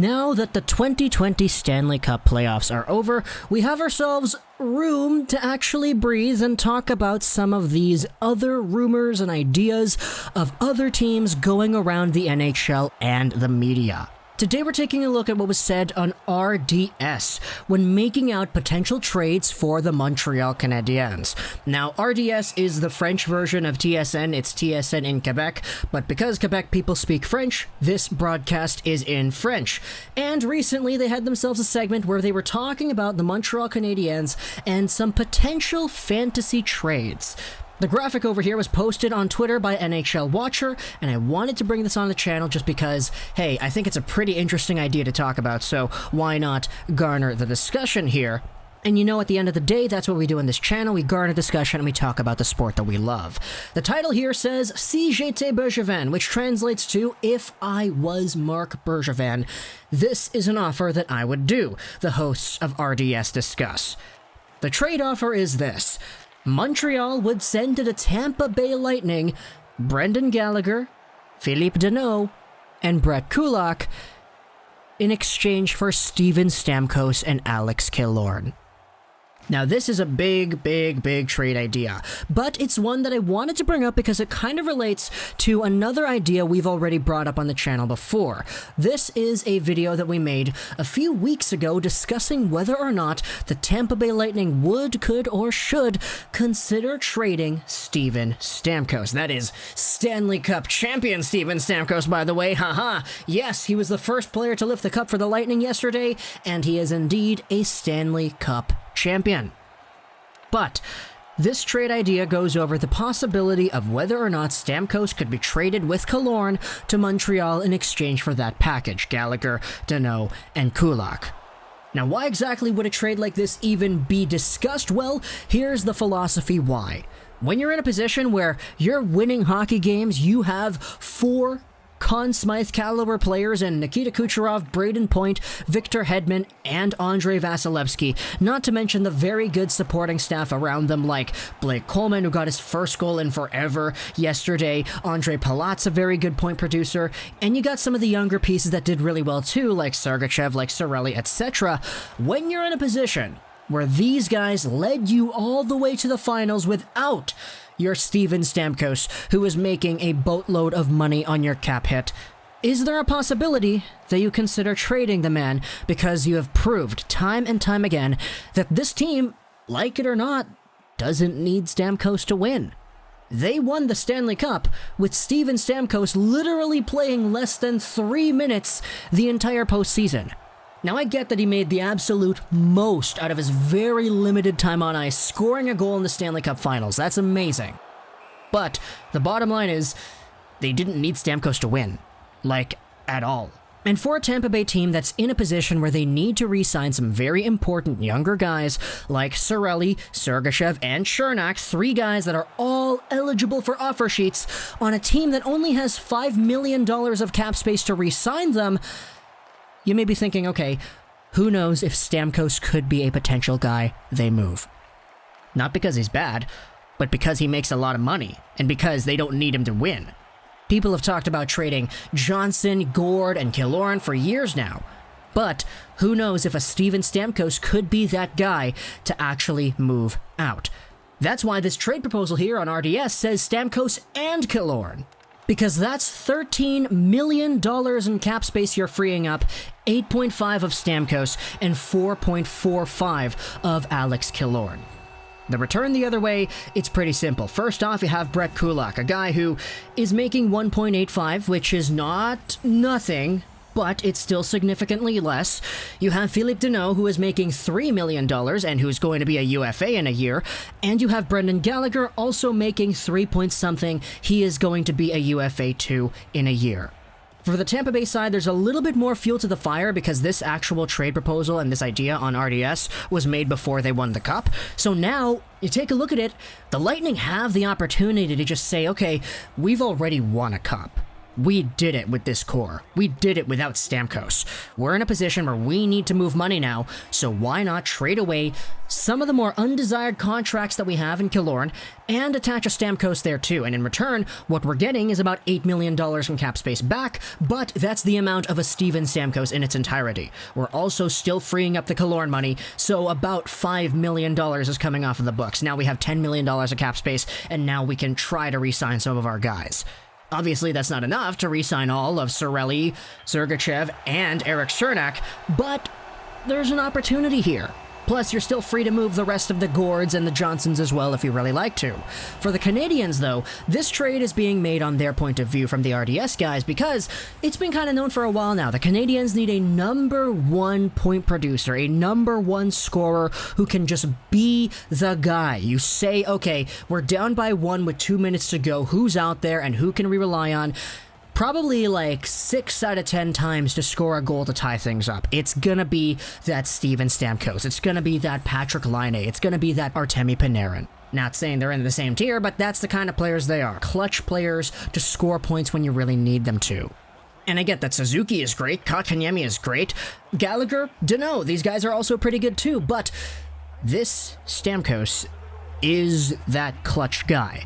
Now that the 2020 Stanley Cup Playoffs are over, we have ourselves room to actually breathe and talk about some of these other rumors and ideas of other teams going around the NHL and the media. Today we're taking a look at what was said on RDS when making out potential trades for the Montreal Canadiens. Now, RDS is the French version of TSN. It's TSN in Quebec, but because Quebec people speak French, this broadcast is in French. And recently they had themselves a segment where they were talking about the Montreal Canadiens and some potential fantasy trades. The graphic over here was posted on Twitter by NHL Watcher, and I wanted to bring this on the channel just because, hey, I think it's a pretty interesting idea to talk about, so why not garner the discussion here? And you know, at the end of the day, that's what we do in this channel. We garner discussion and we talk about the sport that we love. The title here says, Si j'étais Bergevin, which translates to, If I Was Marc Bergevin. This is an offer that I would do, the hosts of RDS discuss. The trade offer is this. Montreal would send to the Tampa Bay Lightning Brendan Gallagher, Phillip Danault, and Brett Kulak in exchange for Steven Stamkos and Alex Killorn. Now, this is a big trade idea, but it's one that I wanted to bring up because it kind of relates to another idea we've already brought up on the channel before. This is a video that we made a few weeks ago discussing whether or not the Tampa Bay Lightning would, could, or should consider trading Steven Stamkos. That is Stanley Cup champion Steven Stamkos, by the way. Haha. Yes, he was the first player to lift the cup for the Lightning yesterday, and he is indeed a Stanley Cup champion. But this trade idea goes over the possibility of whether or not Stamkos could be traded with Killorn to Montreal in exchange for that package, Gallagher, Danault, and Kulak. Now, why exactly would a trade like this even be discussed? Well, here's the philosophy why. When you're in a position where you're winning hockey games, you have 4 Conn Smythe caliber players in Nikita Kucherov, Braden Point, Victor Hedman, and Andrei Vasilevsky, not to mention the very good supporting staff around them like Blake Coleman, who got his first goal in forever yesterday, Andrei Palat's a very good point producer, and you got some of the younger pieces that did really well too, like Sergachev, like Cirelli, etc. When you're in a position where these guys led you all the way to the finals without your Steven Stamkos, who is making a boatload of money on your cap hit, is there a possibility that you consider trading the man because you have proved time and time again that this team, like it or not, doesn't need Stamkos to win? They won the Stanley Cup with Steven Stamkos literally playing less than 3 minutes the entire postseason. Now, I get that he made the absolute most out of his very limited time on ice, scoring a goal in the Stanley Cup Finals. That's amazing. But the bottom line is, they didn't need Stamkos to win. Like, at all. And for a Tampa Bay team that's in a position where they need to re-sign some very important younger guys like Cirelli, Sergachev, and Chernak, 3 guys that are all eligible for offer sheets, on a team that only has $5 million of cap space to re-sign them, you may be thinking, okay, who knows if Stamkos could be a potential guy they move. Not because he's bad, but because he makes a lot of money, and because they don't need him to win. People have talked about trading Johnson, Gord, and Killorn for years now, but who knows if a Steven Stamkos could be that guy to actually move out. That's why this trade proposal here on RDS says Stamkos and Killorn. Because that's $13 million in cap space you're freeing up, 8.5 of Stamkos, and 4.45 of Alex Killorn. The return the other way, it's pretty simple. First off, you have Brett Kulak, a guy who is making 1.85, which is not nothing, but it's still significantly less. You have Phillip Danault, who is making $3 million and who's going to be a UFA in a year. And you have Brendan Gallagher also making 3 point something. He is going to be a UFA too in a year. For the Tampa Bay side, there's a little bit more fuel to the fire because this actual trade proposal and this idea on RDS was made before they won the cup. So now, you take a look at it, the Lightning have the opportunity to just say, okay, we've already won a cup. We did it with this core. We did it without Stamkos. We're in a position where we need to move money now, so why not trade away some of the more undesired contracts that we have in Killorn and attach a Stamkos there too, and in return, what we're getting is about $8 million from cap space back, but that's the amount of a Steven Stamkos in its entirety. We're also still freeing up the Killorn money, so about $5 million is coming off of the books. Now we have $10 million of cap space, and now we can try to re-sign some of our guys. Obviously, that's not enough to re-sign all of Cirelli, Sergachev, and Eric Cernak, but there's an opportunity here. Plus, you're still free to move the rest of the Gourds and the Johnsons as well if you really like to. For the Canadiens, though, this trade is being made on their point of view from the RDS guys because it's been kind of known for a while now. The Canadiens need a number one point producer, a number one scorer who can just be the guy. You say, okay, we're down by 1 with 2 minutes to go. Who's out there and who can we rely on? Probably like 6 out of 10 times to score a goal to tie things up. It's gonna be that Steven Stamkos. It's gonna be that Patrick Laine. It's gonna be that Artemi Panarin. Not saying they're in the same tier, but that's the kind of players they are. Clutch players to score points when you really need them to. And I get that Suzuki is great, Kotkaniemi is great, Gallagher, Danault, these guys are also pretty good too, but this Stamkos is that clutch guy.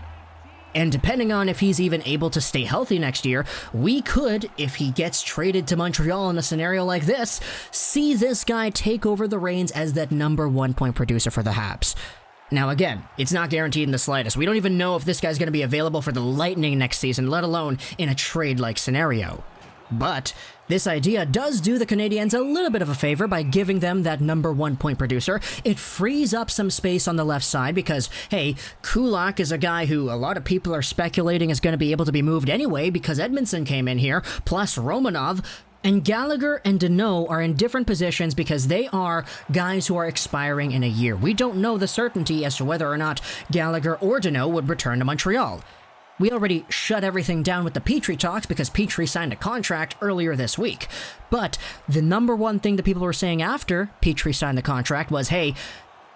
And depending on if he's even able to stay healthy next year, we could, if he gets traded to Montreal in a scenario like this, see this guy take over the reins as that number one point producer for the Habs. Now again, it's not guaranteed in the slightest. We don't even know if this guy's going to be available for the Lightning next season, let alone in a trade-like scenario. But this idea does do the Canadiens a little bit of a favor by giving them that number one point producer. It frees up some space on the left side because, hey, Kulak is a guy who a lot of people are speculating is going to be able to be moved anyway because Edmondson came in here, plus Romanov. And Gallagher and Danault are in different positions because they are guys who are expiring in a year. We don't know the certainty as to whether or not Gallagher or Danault would return to Montreal. We already shut everything down with the Petrie talks because Petrie signed a contract earlier this week. But the number one thing that people were saying after Petrie signed the contract was, hey,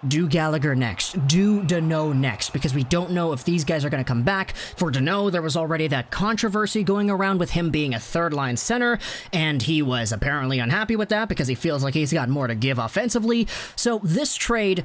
do Gallagher next, do Danault next, because we don't know if these guys are going to come back. For Danault, there was already that controversy going around with him being a third-line center, and he was apparently unhappy with that because he feels like he's got more to give offensively. So this trade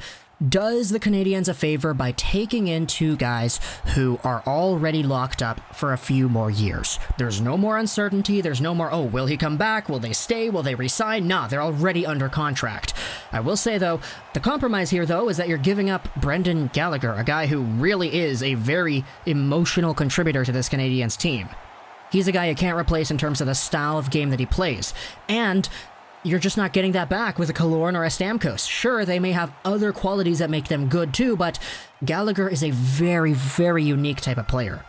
does the Canadiens a favor by taking in two guys who are already locked up for a few more years. There's no more uncertainty, there's no more, oh, will he come back, will they stay, will they resign? Nah, they're already under contract. I will say though, the compromise here though is that you're giving up Brendan Gallagher, a guy who really is a very emotional contributor to this Canadiens team. He's a guy you can't replace in terms of the style of game that he plays, and you're just not getting that back with a Killorn or a Stamkos. Sure, they may have other qualities that make them good too, but Gallagher is a very, very unique type of player.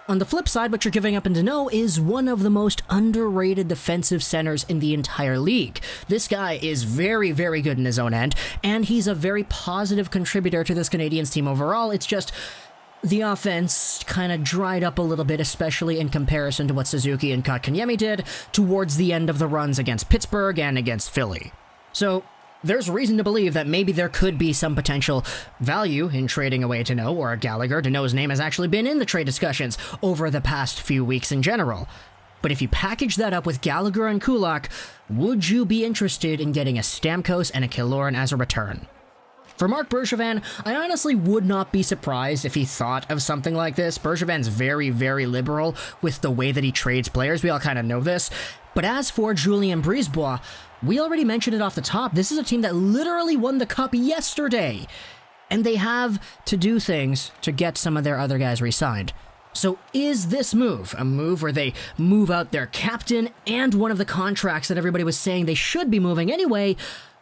On the flip side, what you're giving up in Danault is one of the most underrated defensive centers in the entire league. This guy is very, very good in his own end, and he's a very positive contributor to this Canadiens team overall. It's just the offense kind of dried up a little bit, especially in comparison to what Suzuki and Kotkaniemi did towards the end of the runs against Pittsburgh and against Philly. So there's reason to believe that maybe there could be some potential value in trading away Danault or Gallagher. Danault's name has actually been in the trade discussions over the past few weeks in general. But if you package that up with Gallagher and Kulak, would you be interested in getting a Stamkos and a Killorn as a return? For Marc Bergevin, I honestly would not be surprised if he thought of something like this. Bergevin's very, very liberal with the way that he trades players. We all kind of know this. But as for Julien Brisebois, we already mentioned it off the top. This is a team that literally won the Cup yesterday. And they have to do things to get some of their other guys re-signed. So is this move a move where they move out their captain and one of the contracts that everybody was saying they should be moving anyway,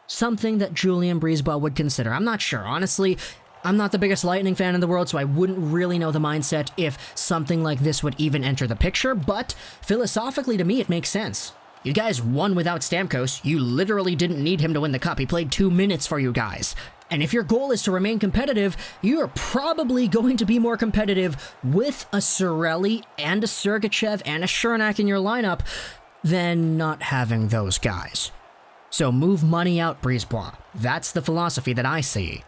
something that Julien Brisebois would consider? I'm not sure. Honestly, I'm not the biggest Lightning fan in the world, so I wouldn't really know the mindset if something like this would even enter the picture, but philosophically to me it makes sense. You guys won without Stamkos. You literally didn't need him to win the Cup. He played 2 minutes for you guys. And if your goal is to remain competitive, you are probably going to be more competitive with a Cirelli and a Sergachev and a Cernak in your lineup than not having those guys. So move money out, Brisebois. That's the philosophy that I see.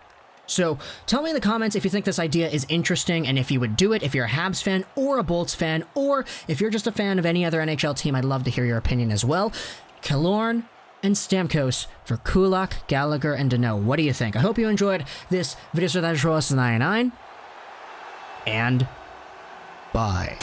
So tell me in the comments if you think this idea is interesting and if you would do it, if you're a Habs fan or a Bolts fan, or if you're just a fan of any other NHL team. I'd love to hear your opinion as well. Killorn and Stamkos for Kulak, Gallagher, and Danault. What do you think? I hope you enjoyed this video. 99, and bye.